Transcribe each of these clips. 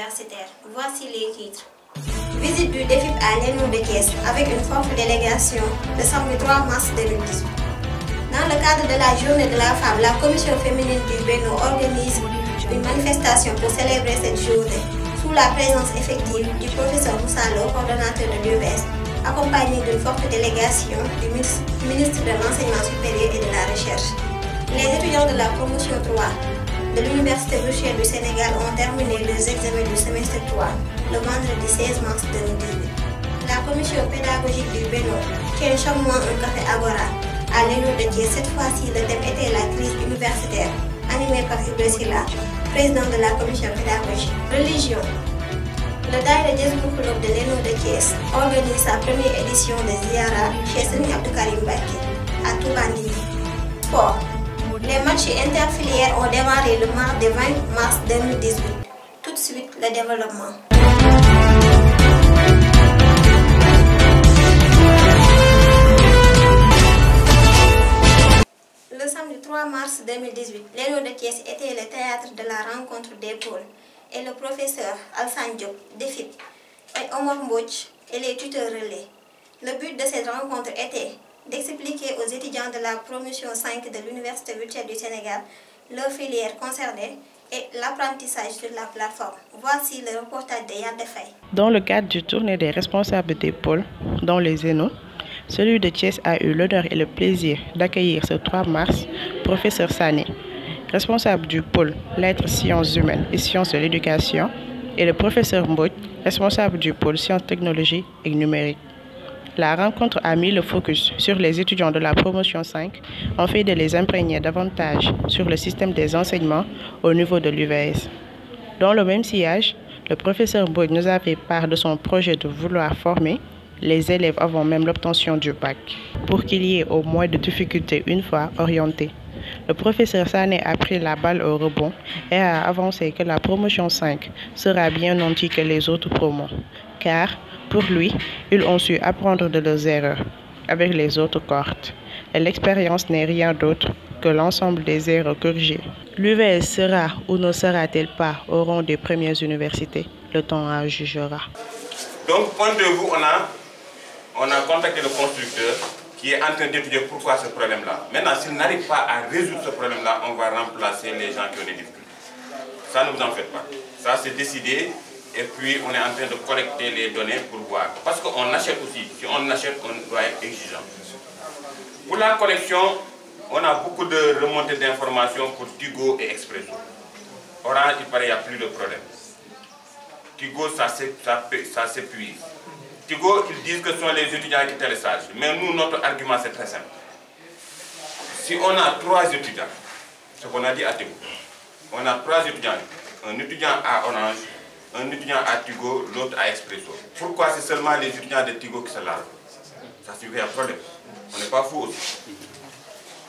universitaire. Voici les titres. Visite du DEFIP à l'ENO de Thiès avec une forte délégation le samedi 3 mars 2018. Dans le cadre de la journée de la femme, la commission féminine du Bénin organise une manifestation pour célébrer cette journée sous la présence effective du professeur Moussa Lo, coordonnateur de l'UVS, accompagné d'une forte délégation du ministre de l'Enseignement supérieur et de la Recherche. Les étudiants de la promotion 3 de l'Université Bruxelles du Sénégal ont terminé les examens du semestre 3 le vendredi 16 mars 2018. La commission pédagogique du Bénin tient chaque mois un café Agora à l'ENO de Thiès. Cette fois-ci, le thème était la crise universitaire, animé par Ibrahima Silla, président de la commission pédagogique. Religion. Le Daïra Jazboul Khoulob de l'ENO de Thiès organise sa première édition de Ziara chez Serigne Abdou Karim Mbacké à Touba Ndindi. Sport. Les matchs interfilières ont démarré le mardi 20 mars 2018. Tout de suite, le développement. Le samedi 3 mars 2018, l'ENO de Thiès était le théâtre de la rencontre des pôles et le professeur Alassane Diop, DEFIP, et Omar Mbodj et les tuteurs relais. Le but de cette rencontre était d'expliquer aux étudiants de la promotion 5 de l'Université Bruxelles du Sénégal leurs filières concernées et l'apprentissage sur la plateforme. Voici le reportage de Yann Defay. Dans le cadre du tournée des responsables des pôles dans les ENO, celui de Thiès a eu l'honneur et le plaisir d'accueillir ce 3 mars professeur Sané, responsable du pôle Lettres, Sciences humaines et Sciences de l'éducation, et le professeur Mbodj, responsable du pôle Sciences, Technologies et Numérique. La rencontre a mis le focus sur les étudiants de la promotion 5 afin de les imprégner davantage sur le système des enseignements au niveau de l'UVS. Dans le même sillage, le professeur Mbodj nous a fait part de son projet de vouloir former les élèves avant même l'obtention du bac, pour qu'il y ait au moins de difficultés une fois orientés. Le professeur Sané a pris la balle au rebond et a avancé que la promotion 5 sera bien nantie que les autres promos, car pour lui, ils ont su apprendre de leurs erreurs avec les autres cohortes. Et l'expérience n'est rien d'autre que l'ensemble des erreurs corrigées. L'UVS sera ou ne sera-t-elle pas au rang des premières universités? Le temps en jugera. Donc, point de vue, on a contacté le constructeur qui est en train d'étudier pourquoi ce problème-là. Maintenant, s'il n'arrive pas à résoudre ce problème-là, on va remplacer les gens qui ont des difficultés. Ça, ne vous en faites pas. Ça, c'est décidé. Et puis, on est en train de collecter les données pour voir. Parce qu'on achète aussi. Si on achète, on doit être exigeant. Pour la collection, on a beaucoup de remontées d'informations pour Tigo et Expresso. Orange, il paraît qu'il n'y a plus de problème. Tigo, ça s'épuise. Tigo, ils disent que ce sont les étudiants qui téléchargent. Mais nous, notre argument, c'est très simple. Si on a 3 étudiants, ce qu'on a dit à Tigo, on a 3 étudiants. Un étudiant à Orange, un étudiant à Tigo, l'autre à Expresso. Pourquoi c'est seulement les étudiants de Tigo qui se lavent? Ça suffit un problème. On n'est pas fou aussi.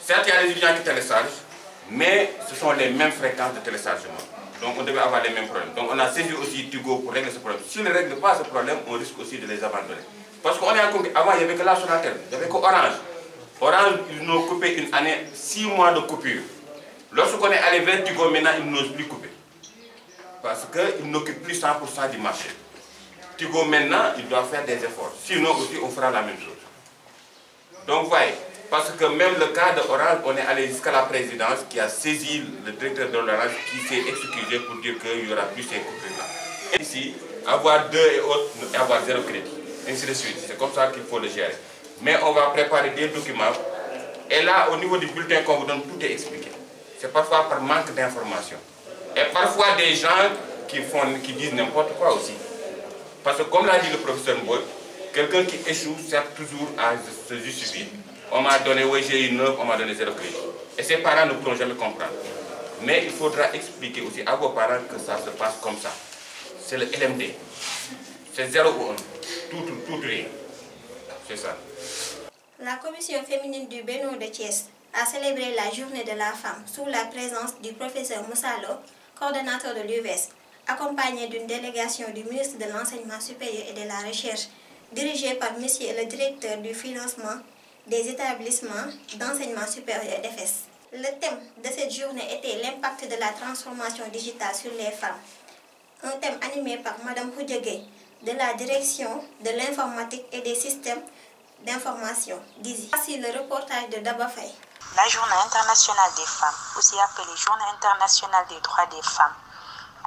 Certes, il y a les étudiants qui téléchargent, mais ce sont les mêmes fréquences de téléchargement. Donc on devait avoir les mêmes problèmes. Donc on a saisi aussi Tigo pour régler ce problème. S'ils ne règlent pas ce problème, on risque aussi de les abandonner. Parce qu'on est en compte, avant il n'y avait que la Sonatel, il n'y avait que Orange. Orange, ils nous ont coupé une année, 6 mois de coupure. Lorsqu'on est allé vers Tigo, maintenant ils n'osent plus couper. Parce qu'ils n'occupent plus 100% du marché. Tigo maintenant, il doit faire des efforts. Sinon aussi, on fera la même chose. Donc voyez, parce que même le cas de Orange, on est allé jusqu'à la présidence qui a saisi le directeur de l'Orange qui s'est excusé pour dire qu'il n'y aura plus ces coupures-là. Ici, avoir 2 et autres, et avoir 0 crédit. Ainsi de suite. C'est comme ça qu'il faut le gérer. Mais on va préparer des documents. Et là, au niveau du bulletin qu'on vous donne, tout est expliqué. C'est parfois par manque d'information. Et parfois des gens qui disent n'importe quoi aussi. Parce que comme l'a dit le professeur Mbodj, quelqu'un qui échoue sert toujours à se justifier. On m'a donné, oui j'ai eu 9, on m'a donné 0 crédit. Et ses parents ne pourront jamais comprendre. Mais il faudra expliquer aussi à vos parents que ça se passe comme ça. C'est le LMD. C'est 0 ou 1. Tout rien. C'est ça. La commission féminine du Bénin de Thiès a célébré la journée de la femme sous la présence du professeur Moussa Lo, coordonnateur de l'UVS, accompagné d'une délégation du ministre de l'Enseignement supérieur et de la Recherche, dirigée par monsieur le directeur du financement des établissements d'enseignement supérieur d'EFES. Le thème de cette journée était l'impact de la transformation digitale sur les femmes. Un thème animé par Mme Khoudia-Gueye de la direction de l'informatique et des systèmes d'information d'ISI. Voici le reportage de Daba Faye. La Journée internationale des femmes, aussi appelée Journée internationale des droits des femmes,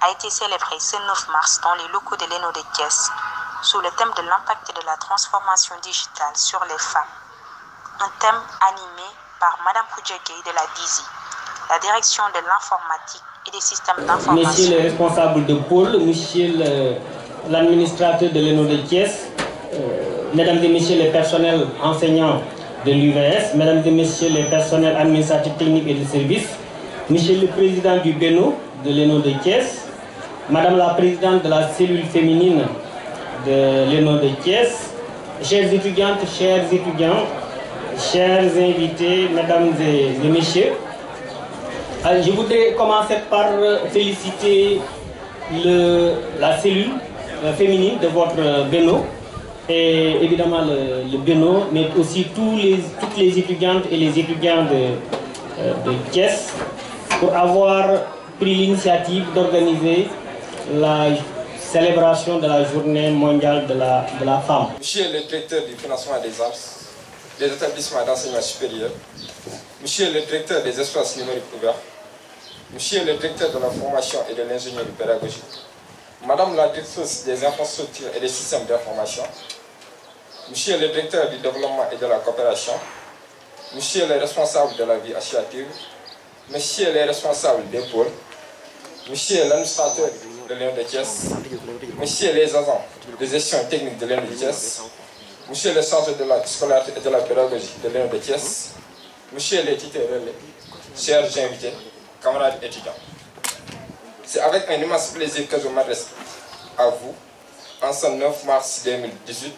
a été célébrée ce 9 mars dans les locaux de l'ENO de Thiès, sous le thème de l'impact de la transformation digitale sur les femmes. Un thème animé par Mme Khoudia-Gueye de la DISI, la direction de l'informatique et des systèmes d'information. Monsieur le responsable de pôle, monsieur l'administrateur de l'ENO de Thiès, mesdames et messieurs les personnels enseignants de l'UVS, mesdames et messieurs les personnels administratifs, techniques et de services, monsieur le président du BENO de l'ENO de Thiès, madame la présidente de la cellule féminine de l'ENO de Thiès, chères étudiantes, chers étudiants, chers invités, mesdames et messieurs, je voudrais commencer par féliciter la cellule féminine de votre BENO et évidemment le BENO, mais aussi toutes les étudiantes et les étudiants de Thiès pour avoir pris l'initiative d'organiser la célébration de la journée mondiale de la femme. Monsieur le directeur du financement des arts, des établissements d'enseignement supérieur, monsieur le directeur des espaces numériques ouverts, monsieur le directeur de la formation et de l'ingénierie pédagogique, madame la directrice des infrastructures et des systèmes d'information, monsieur le directeur du développement et de la coopération, monsieur les responsables de la vie associative, monsieur les responsables des pôles, monsieur l'administrateur de l'ENO de Thiès, monsieur les agents de gestion technique de l'ENO de Thiès, monsieur le chargé de la scolarité et de la pédagogie de l'ENO de Thiès, monsieur les tuteurs relais, chers invités, camarades étudiants. C'est avec un immense plaisir que je m'adresse à vous en ce 9 mars 2018,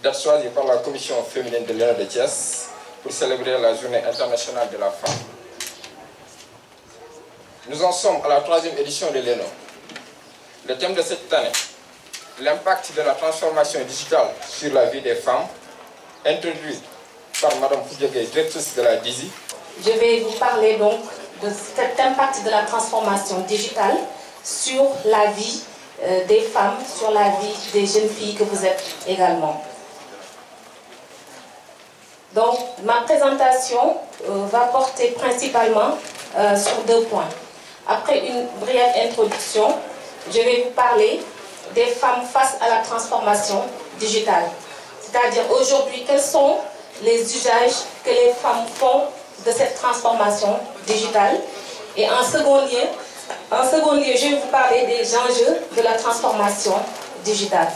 date choisie par la commission féminine de l'ENO de Thiès pour célébrer la journée internationale de la femme. Nous en sommes à la 3e édition de l'ENO. Le thème de cette année, l'impact de la transformation digitale sur la vie des femmes, introduit par Mme Khoudia-Gueye, directrice de la DISI. Je vais vous parler donc de cet impact de la transformation digitale sur la vie des femmes, sur la vie des jeunes filles que vous êtes également. Donc, ma présentation va porter principalement sur 2 points. Après une brève introduction, je vais vous parler des femmes face à la transformation digitale. C'est-à-dire aujourd'hui, quels sont les usages que les femmes font de cette transformation digitale. Et en second lieu, je vais vous parler des enjeux de la transformation digitale.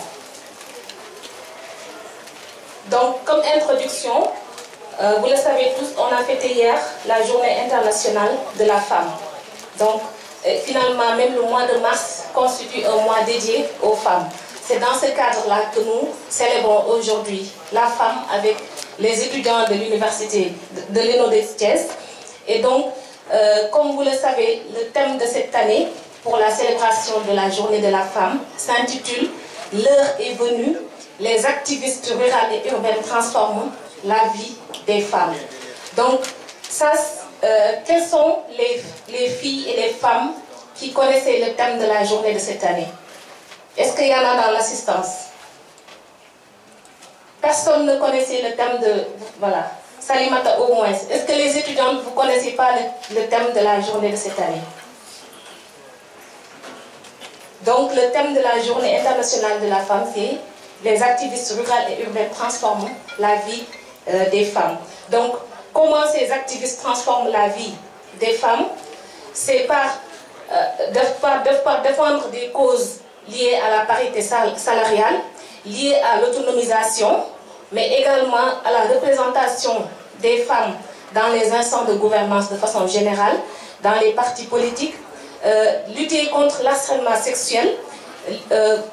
Donc, comme introduction, vous le savez tous, on a fêté hier la Journée internationale de la femme. Donc, finalement, même le mois de mars constitue un mois dédié aux femmes. C'est dans ce cadre-là que nous célébrons aujourd'hui la femme avec les étudiants de l'université de l'ENO de Thiès. Et donc, comme vous le savez, le thème de cette année pour la célébration de la journée de la femme s'intitule « L'heure est venue, les activistes rurales et urbaines transforment la vie des femmes ». Donc, ça, quelles sont les filles et les femmes qui connaissaient le thème de la journée de cette année? Est-ce qu'il y en a dans l'assistance? Personne ne connaissait le thème de... Voilà, Salimata au moins. Est-ce que les étudiants, vous ne connaissez pas le thème de la journée de cette année? Donc, le thème de la journée internationale de la femme, c'est les activistes rurales et urbaines transforment la vie des femmes. Donc, comment ces activistes transforment la vie des femmes? C'est par défendre des causes liées à la parité salariale, liées à l'autonomisation, mais également à la représentation des femmes dans les instances de gouvernance de façon générale, dans les partis politiques, lutter contre l'harcèlement sexuel,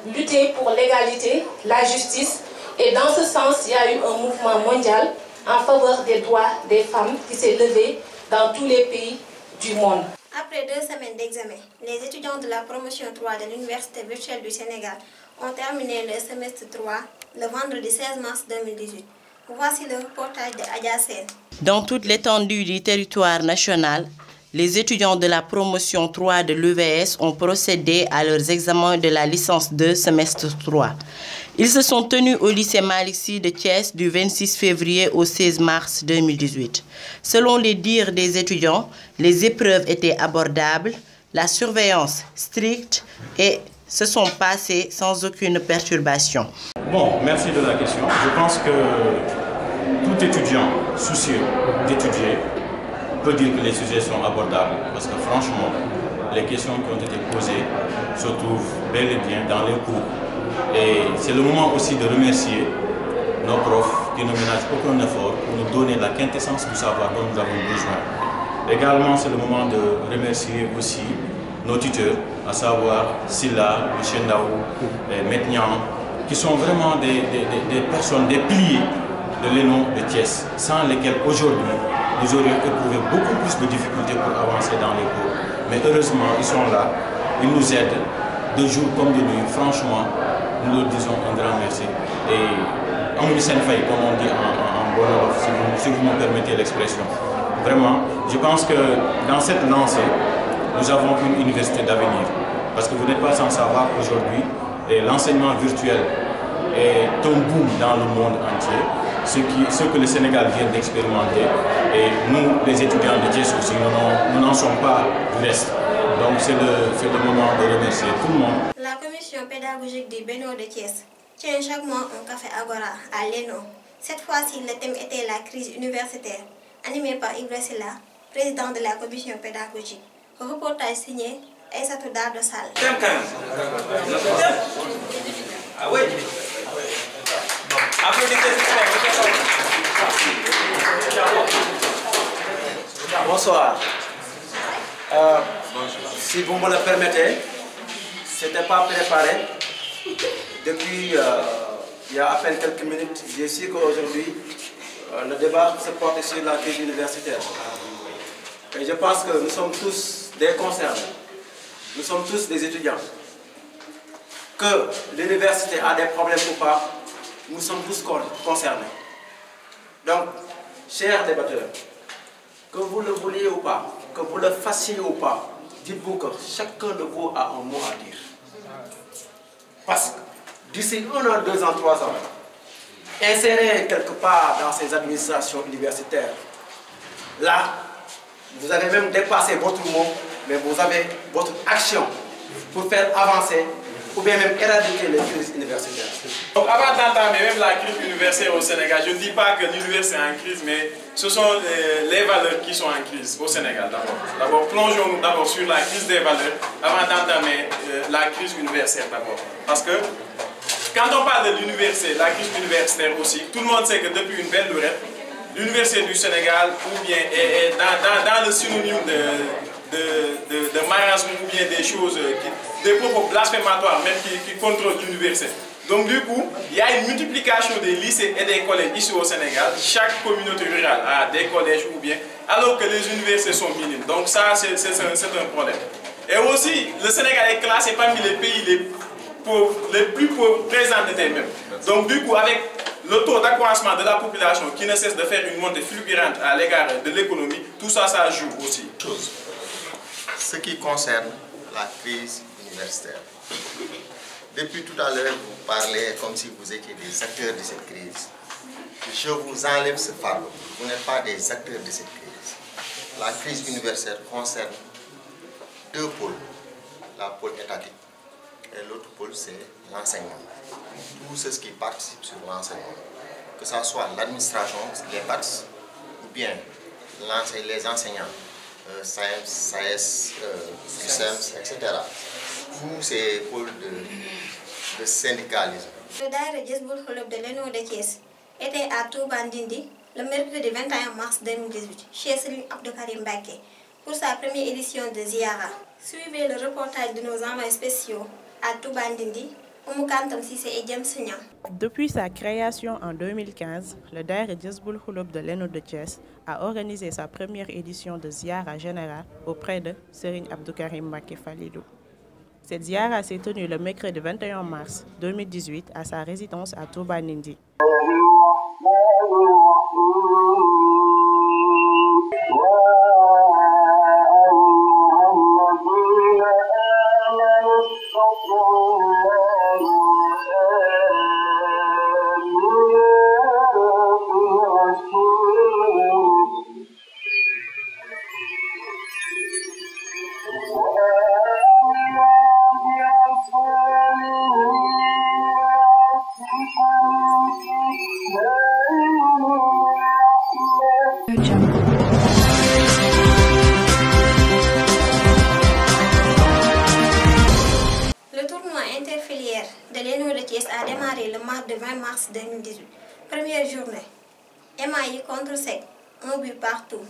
lutter pour l'égalité, la justice. Et dans ce sens, il y a eu un mouvement mondial en faveur des droits des femmes qui s'est levé dans tous les pays du monde. Après 2 semaines d'examen, les étudiants de la promotion 3 de l'Université virtuelle du Sénégal ont terminé le semestre 3 le vendredi 16 mars 2018. Voici le reportage de Adja Sen. Dans toute l'étendue du territoire national, les étudiants de la promotion 3 de l'UVS ont procédé à leurs examens de la licence 2 semestre 3. Ils se sont tenus au lycée Malick Sy de Thiès du 26 février au 16 mars 2018. Selon les dires des étudiants, les épreuves étaient abordables, la surveillance stricte et se sont passées sans aucune perturbation. Bon, merci de la question. Je pense que tout étudiant soucieux d'étudier peut dire que les sujets sont abordables parce que franchement, les questions qui ont été posées se trouvent bel et bien dans les cours. Et c'est le moment aussi de remercier nos profs qui ne ménagent aucun effort pour nous donner la quintessence du savoir dont nous avons besoin. Également, c'est le moment de remercier aussi nos tuteurs, à savoir Silla, M. Ndaou, Metnian, qui sont vraiment des personnes, des piliers de l'ENO de Thiès, sans lesquels aujourd'hui nous aurions éprouvé beaucoup plus de difficultés pour avancer dans les cours. Mais heureusement, ils sont là, ils nous aident de jour comme de nuit. Franchement, nous leur disons un grand merci. Et on lui faille, comme on dit en bon Wolof, si vous me permettez l'expression. Vraiment, je pense que dans cette lancée, nous avons une université d'avenir. Parce que vous n'êtes pas sans savoir qu'aujourd'hui, l'enseignement virtuel est un boom dans le monde entier. Ce que le Sénégal vient d'expérimenter. Et nous, les étudiants de Thiès aussi, nous n'en sommes pas du reste. Donc c'est le moment de remercier tout le monde. La commission pédagogique du Beno de Thiès tient chaque mois un café Agora à l'ENO. Cette fois-ci, le thème était la crise universitaire, animé par Ibra Silla, président de la commission pédagogique. Un reportage signé Aïssatou Dardo Sall. Ah oui. Bonsoir. Si vous me le permettez, ce n'était pas préparé. Depuis il y a à peine quelques minutes, j'ai su qu'aujourd'hui, le débat se porte sur la crise universitaire. Et je pense que nous sommes tous des concernés. Nous sommes tous des étudiants. Que l'université a des problèmes ou pas, nous sommes tous concernés. Donc, chers débatteurs, que vous le vouliez ou pas, que vous le fassiez ou pas, dites-vous que chacun de vous a un mot à dire. Parce que d'ici 1 an, 2 ans, 3 ans, insérez quelque part dans ces administrations universitaires, là, vous avez même dépassé votre mot, mais vous avez votre action pour faire avancer ou bien même éradiquer les crises universitaires. Donc avant d'entamer même la crise universitaire au Sénégal, je ne dis pas que l'université est en crise, mais ce sont les valeurs qui sont en crise au Sénégal d'abord. D'abord, plongeons-nous d'abord sur la crise des valeurs avant d'entamer la crise universitaire d'abord. Parce que quand on parle de l'université, la crise universitaire aussi, tout le monde sait que depuis une belle lurette, l'université du Sénégal ou bien est dans le synonyme de marasme ou bien des choses, des propos blasphématoires même qui contrôlent l'université. Donc du coup, il y a une multiplication des lycées et des collèges ici au Sénégal. Chaque communauté rurale a des collèges ou bien, alors que les universités sont minimes. Donc ça, c'est un problème. Et aussi, le Sénégal est classé parmi les pays les plus pauvres présents de terre même. Donc du coup, avec le taux d'accroissement de la population qui ne cesse de faire une montée fulgurante à l'égard de l'économie, tout ça, ça joue aussi. Ce qui concerne la crise universitaire. Depuis tout à l'heure, vous parlez comme si vous étiez des acteurs de cette crise. Je vous enlève ce fardeau. Vous n'êtes pas des acteurs de cette crise. La crise universitaire concerne 2 pôles. La pôle étatique et l'autre pôle, c'est l'enseignement. Tous ceux qui participent sur l'enseignement, que ce soit l'administration, les participants, ou bien les enseignants, SAEMS, SAES, SUSEMS, etc. Tous ces pôles de syndicalisme. Le daïra Jazboul Khoulob de l'ENO de Thiès était à Touba Ndindi le mercredi 21 mars 2018 chez Serigne Abdou Karim Mbacké pour sa première édition de Ziara. Suivez le reportage de nos envoyés spéciaux à Touba Ndindi, Oumou Kantam Cissé et James Niang. Depuis sa création en 2015, le daïra Jazboul Khoulob de l'ENO de Thiès a organisé sa première édition de Ziara générale auprès de Serigne Abdou Karim Mbacké Falilou. Cette ziara s'est tenue le mercredi 21 mars 2018 à sa résidence à Touba Ndindi. Thiès a démarré le mardi 20 mars 2018. Première journée, MAI contre SEC, 1 but partout.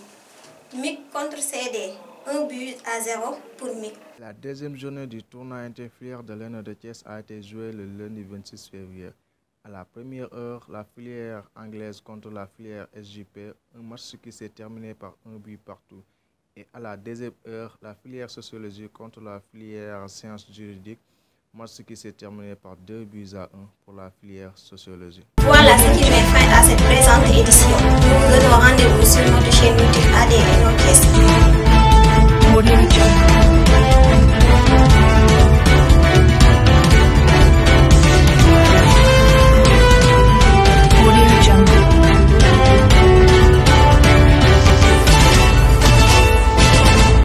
MIC contre CD, 1 but à 0 pour MIC. La deuxième journée du tournoi interfilière de l'ENO de Thiès a été jouée le lundi 26 février. À la première heure, la filière anglaise contre la filière SJP, un match qui s'est terminé par 1 but partout. Et à la deuxième heure, la filière sociologie contre la filière sciences juridiques, match qui s'est terminé par 2 buts à 1 pour la filière sociologie. Voilà ce qui met fin à cette présente édition.